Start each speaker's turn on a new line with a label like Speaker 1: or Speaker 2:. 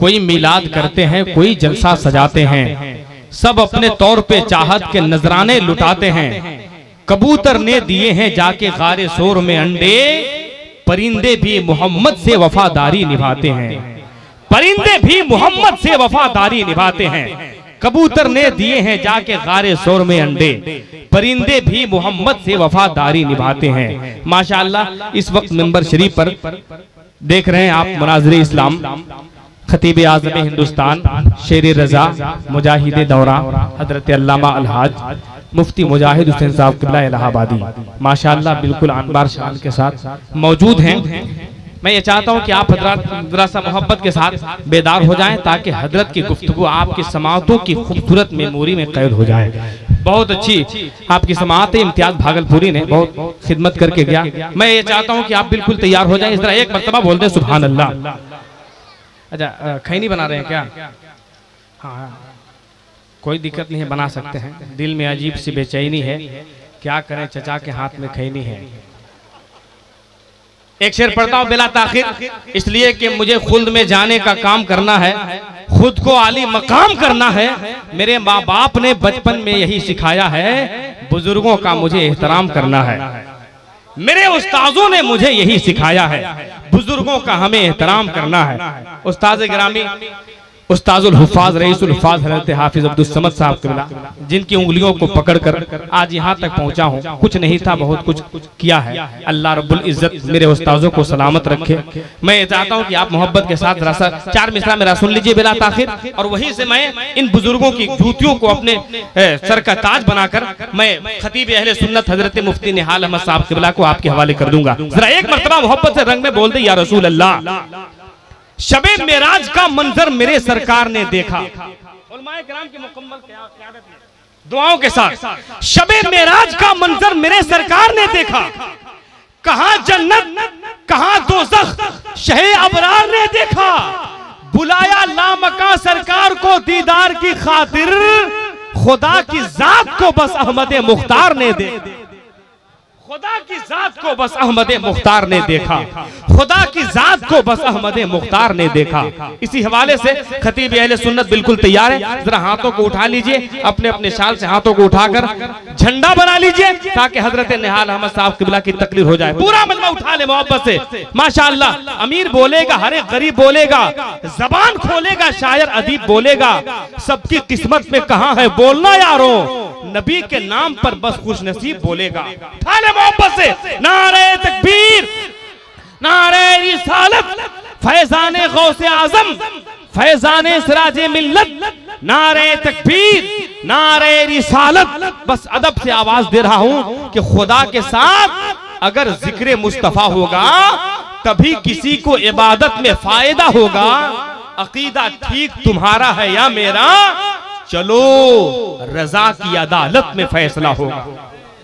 Speaker 1: कोई मिलाद करते हैं, कोई जलसा सजाते हैं, सब अपने तौर पे चाहत के नजराने लुटाते हैं। कबूतर ने दिए हैं जाके गारे शोर में अंडे, परिंदे भी मोहम्मद से वफादारी निभाते हैं। परिंदे भी मोहम्मद से वफादारी निभाते हैं। कबूतर ने दिए हैं जाके गारे शोर में अंडे, परिंदे भी मोहम्मद से वफादारी निभाते हैं। माशाअल्लाह इस वक्त मिंबर शरीफ पर देख रहे हैं आप मुनाज़िर इस्लाम खतीब आज़म हिंदुस्तान शेर रजा मुजाहिद दौरा हजरत अल्लामा अलहाज मुफ्ती मुजाहिद हुसैन साहब किबला इलाहाबादी माशाअल्लाह बिल्कुल अनबार शान के साथ मौजूद हैं। मैं ये चाहता हूँ कि आप हजरत जरा सा मोहब्बत के साथ बेदार हो जाएं ताकि हजरत की गुफ्तगू आपकी समाअतों की खूबसूरत मेमोरी में कैद हो जाए। बहुत अच्छी आपकी समाअत है। इम्तियाज भागलपुरी ने बहुत खिदमत करके गया। मैं ये चाहता हूँ कि आप बिल्कुल तैयार हो जाएं। इस तरह एक मर्तबा बोल दें सुभान अल्लाह। अच्छा खैनी बना रहे हैं क्या? हाँ कोई दिक्कत नहीं है, बना सकते हैं। दिल में अजीब सी बेचैनी है, क्या करें चचा के हाथ में खैनी है। एक शेर पढ़ता हूं बिला ताखिर, इसलिए कि मुझे खुद में जाने का काम करना है, खुद को आली मकाम करना है। मेरे माँ बाप ने बचपन में यही सिखाया है, बुजुर्गों का मुझे एहतराम करना है। मेरे उस्ताजों ने मुझे यही सिखाया है, बुजुर्गों का हमें एहतराम करना है। उस्ताद गिरामी उस्ताजुल हुफ़ाज़ रईसुल हुफ़ाज़ हज़रत हाफिज़ अब्दुल समद साहब क़िबला, जिनकी उंगलियों को पकड़कर आज यहाँ तक पहुँचा हूँ। कुछ नहीं था, बहुत कुछ किया है। अल्लाह रब्बुल इज़्ज़त मेरे उस्ताजों को सलामत रखे। मैं ये चाहता हूँ कि आप मोहब्बत के साथ रसा चार मिसरा मेरा सुन लीजिए बिला ताखिर, और वहीं से मैं इन बुजुर्गों की जूतियों को अपने सर का ताज बनाकर मैं खतीब अहले सुन्नत हजरत मुफ्ती निहाल अहमद साहब क़िबला को आपके हवाले कर दूंगा। जरा एक मर्तबा मोहब्बत से रंग में बोल दे या रसूल अल्लाह। शबे मेराज का मंजर मेरे सरकार ने देखा। उलमाए किराम की मुकम्मल क़यादत में दुआओं के साथ शबे मेराज का मंजर मेरे सरकार ने देखा। कहां जन्नत कहां दोज़ख शहे अबरार ने देखा। बुलाया लामका सरकार को दीदार की खातिर, खुदा की जात को बस अहमद मुख्तार ने देखा। खुदा की जात को बस अहमद मुख्तार ने देखा। खुदा की जात को बस अहमद मुख्तार ने देखा। इसी हवाले से खतीब अहले सुन्नत बिल्कुल तैयार है। जरा हाथों को उठा लीजिए, अपने अपने शाल से हाथों को उठाकर झंडा बना लीजिए ताकि हजरत निहाल अहमद साहब क़िबला की तकरीर हो जाए। पूरा मजमा उठा ले मोहब्बत से। माशाअल्लाह अमीर बोलेगा, हर एक गरीब बोलेगा, जबान खोलेगा, शायर अदीब बोलेगा। सबकी किस्मत में कहां है बोलना यारों, नबी के नाम पर बस खुश नसीब बोलेगा। उठा ले मोहब्बत से। नारे तकबीर, नारे रिसालत, फैजाने गौसे आजम, फैजाने सिराजे मिल्लत। नारे तकबीर, नारे रिसालत। बस अदब से आवाज दे रहा हूं कि खुदा के साथ अगर जिक्र मुस्तफा होगा तभी किसी को इबादत में फायदा होगा। अकीदा ठीक तुम्हारा है या मेरा, चलो रजा की अदालत में फैसला होगा।